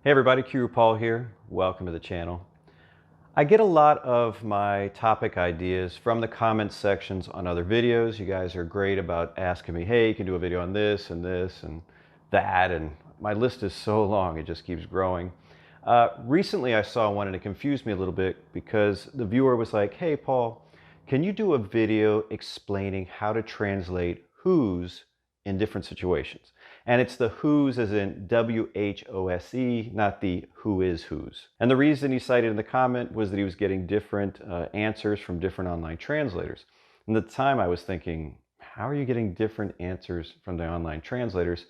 Hey everybody, Qroo here. Welcome to the channel. I get a lot of my topic ideas from the comment sections on other videos. You guys are great about asking me, hey, you can do a video on this and this and that, and my list is so long, it just keeps growing. Recently I saw one and it confused me a little bit because the viewer was like, hey Paul, can you do a video explaining how to translate whose in different situations? And it's the whose as in W-H-O-S-E, not the who is whose. And the reason he cited in the comment was that he was getting different answers from different online translators. And at the time I was thinking, how are you getting different answers from the online translators?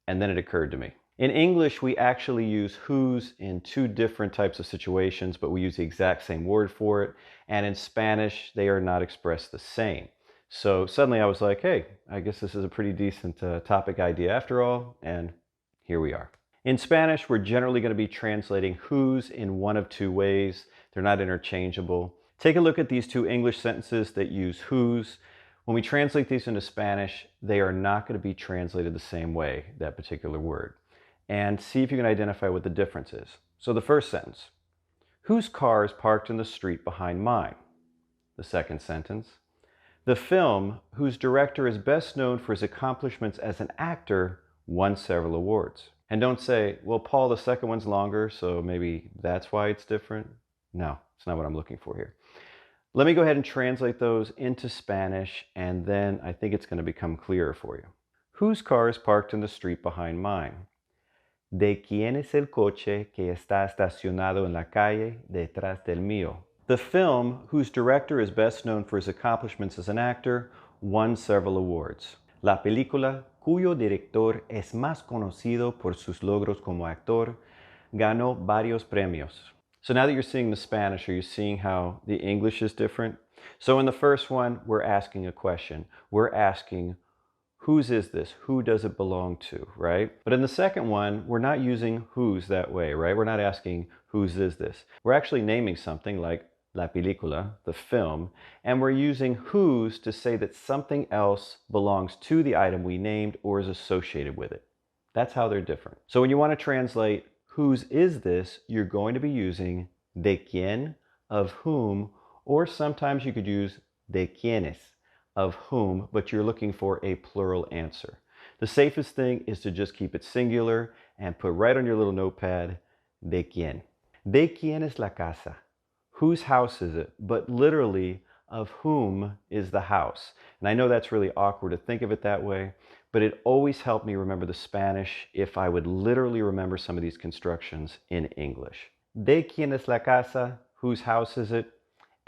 And then it occurred to me. In English, we actually use whose in two different types of situations, but we use the exact same word for it. And in Spanish, they are not expressed the same. So suddenly I was like, hey, I guess this is a pretty decent topic idea after all, and here we are. In Spanish, we're generally going to be translating whose in one of two ways. They're not interchangeable. Take a look at these two English sentences that use whose. When we translate these into Spanish, they are not going to be translated the same way, that particular word. And see if you can identify what the difference is. So the first sentence, whose car is parked in the street behind mine? The second sentence, the film, whose director is best known for his accomplishments as an actor, won several awards. And don't say, well, Paul, the second one's longer, so maybe that's why it's different. No, it's not what I'm looking for here. Let me go ahead and translate those into Spanish, and then I think it's going to become clearer for you. Whose car is parked in the street behind mine? ¿De quién es el coche que está estacionado en la calle detrás del mío? The film, whose director is best known for his accomplishments as an actor, won several awards. La película, cuyo director es más conocido por sus logros como actor, ganó varios premios. So now that you're seeing the Spanish, are you seeing how the English is different? So in the first one, we're asking a question. We're asking, whose is this? Who does it belong to, right? But in the second one, we're not using whose that way, right? We're not asking, whose is this? We're actually naming something like la película, the film, and we're using whose to say that something else belongs to the item we named or is associated with it. That's how they're different. So when you want to translate whose is this, you're going to be using de quién, of whom, or sometimes you could use de quiénes, of whom, but you're looking for a plural answer. The safest thing is to just keep it singular and put right on your little notepad, de quién. De quién es la casa? Whose house is it? But literally, of whom is the house? And I know that's really awkward to think of it that way, but it always helped me remember the Spanish if I would literally remember some of these constructions in English. ¿De quién es la casa? Whose house is it?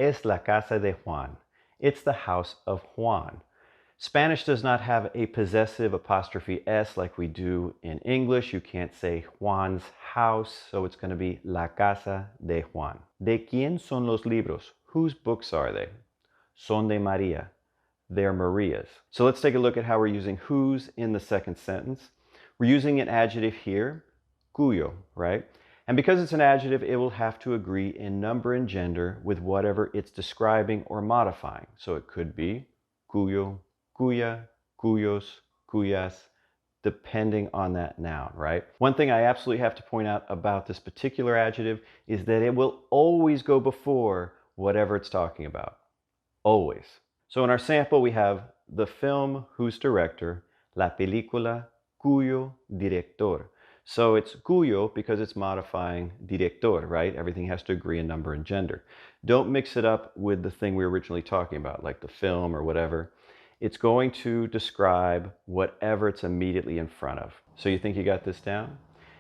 Es la casa de Juan. It's the house of Juan. Spanish does not have a possessive apostrophe S like we do in English. You can't say Juan's house, so it's going to be la casa de Juan. ¿De quién son los libros? Whose books are they? Son de María. They're Maria's. So let's take a look at how we're using whose in the second sentence. We're using an adjective here, cuyo, right? And because it's an adjective, it will have to agree in number and gender with whatever it's describing or modifying. So it could be cuyo, cuya, cuyos, cuyas, depending on that noun, right? One thing I absolutely have to point out about this particular adjective is that it will always go before whatever it's talking about. Always. So in our sample, we have the film whose director, la película cuyo director. So it's cuyo because it's modifying director, right? Everything has to agree in number and gender. Don't mix it up with the thing we were originally talking about, like the film or whatever. It's going to describe whatever it's immediately in front of. So you think you got this down?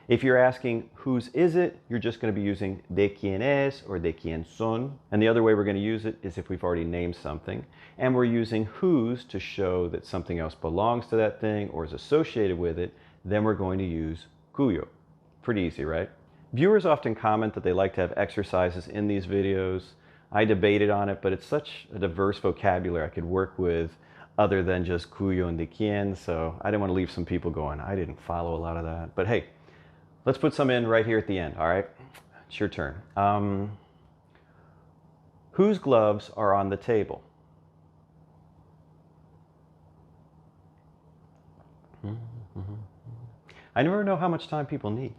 If you're asking whose is it, you're just going to be using de quién es or de quién son. And the other way we're going to use it is if we've already named something. And we're using whose to show that something else belongs to that thing or is associated with it, then we're going to use cuyo. Pretty easy, right? Viewers often comment that they like to have exercises in these videos. I debated on it, but it's such a diverse vocabulary I could work with other than just cuyo and de quién, so I didn't want to leave some people going, I didn't follow a lot of that. But hey, let's put some in right here at the end, all right? It's your turn. Whose gloves are on the table? I never know how much time people need.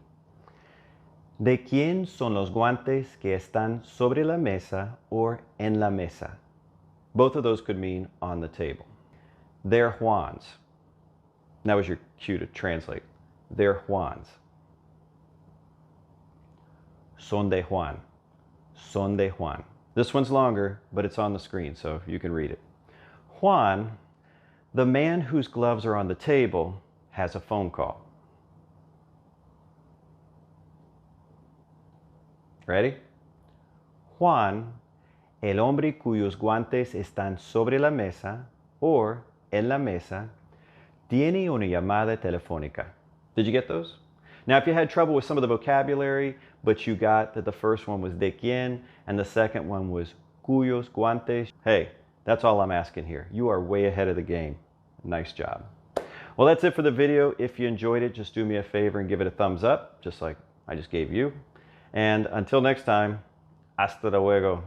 ¿De quién son los guantes que están sobre la mesa or en la mesa? Both of those could mean on the table. They're Juan's. That was your cue to translate. They're Juan's. Son de Juan. Son de Juan. This one's longer, but it's on the screen, so you can read it. Juan, the man whose gloves are on the table, has a phone call. Ready? Juan, el hombre cuyos guantes están sobre la mesa or en la mesa, tiene una llamada telefónica. Did you get those? Now, if you had trouble with some of the vocabulary, but you got that the first one was de quién and the second one was cuyos guantes, hey, that's all I'm asking here. You are way ahead of the game. Nice job. Well, that's it for the video. If you enjoyed it, just do me a favor and give it a thumbs up, just like I just gave you. And until next time, hasta luego.